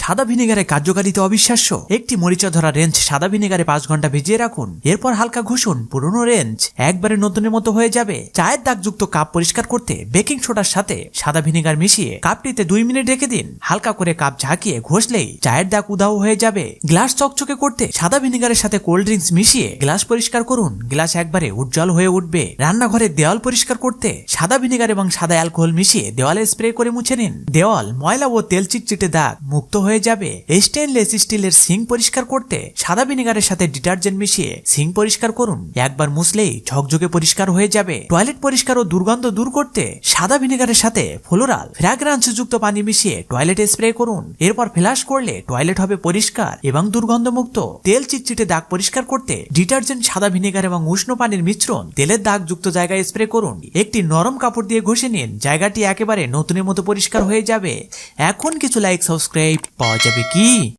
সাদা ভিনেগারের কার্যকারিতা অবিশ্বাস্য। একটি মরিচা ধরা রেঞ্জ সাদা ভিনেগারে 5 ঘন্টা ভিজিয়ে রাখুন, এরপর হালকা ঘষুন, পুরনো রেঞ্জ একবারে নতুনের মতো হয়ে যাবে। চায়ের দাগযুক্ত কাপ পরিষ্কার করতে বেকিং সোডার সাথে সাদা ভিনেগার মিশিয়ে কাপটিতে 2 মিনিট রেখে দিন। হালকা করে কাপ ঝাঁকিয়ে ঘষলেই চায়ের দাগ উধাও হয়ে যাবে। গ্লাস চকচকে করতে সাদা ভিনেগারের সাথে কোল্ড ড্রিঙ্কস মিশিয়ে গ্লাস পরিষ্কার করুন, গ্লাস একবারে উজ্জ্বল হয়ে উঠবে। রান্নাঘরের দেওয়াল পরিষ্কার করতে সাদা ভিনেগার এবং সাদা অ্যালকোহল মিশিয়ে দেওয়ালে স্প্রে করে মুছে নিন। দেওয়াল ময়লা ও তেল চিটচিটে দাগ মুক্ত হয়ে যাবে। স্টেনলেস স্টিলের সিঙ্ক পরিষ্কার করতে সাদা ভিনেগারের সাথে ডিটারজেন্ট মিশিয়ে সিঙ্ক পরিষ্কার করুন, একবার মুছলেই ঝকঝকে পরিষ্কার হয়ে যাবে। টয়লেট পরিষ্কার ও দুর্গন্ধ দূর করতে সাদা ভিনেগারের সাথে ফ্লোরাল ফ্র্যাগ্রান্স যুক্ত পানি মিশিয়ে টয়লেটে স্প্রে করুন, এরপর ফ্লাশ করলে টয়লেট হবে পরিষ্কার এবং দুর্গন্ধমুক্ত। তেল চিটচিটে দাগ পরিষ্কার করতে ডিটারজেন্ট, সাদা ভিনেগার এবং উষ্ণ পানির মিশ্রণ তেলের দাগ যুক্ত জায়গায় স্প্রে করুন। একটি নরম কাপড় দিয়ে ঘষে নিন, জায়গাটি একেবারে নতুনের মতো পরিষ্কার হয়ে যাবে। এখন কিছু লাইক সাবস্ক্রাইব পাওয়া যাবে কি?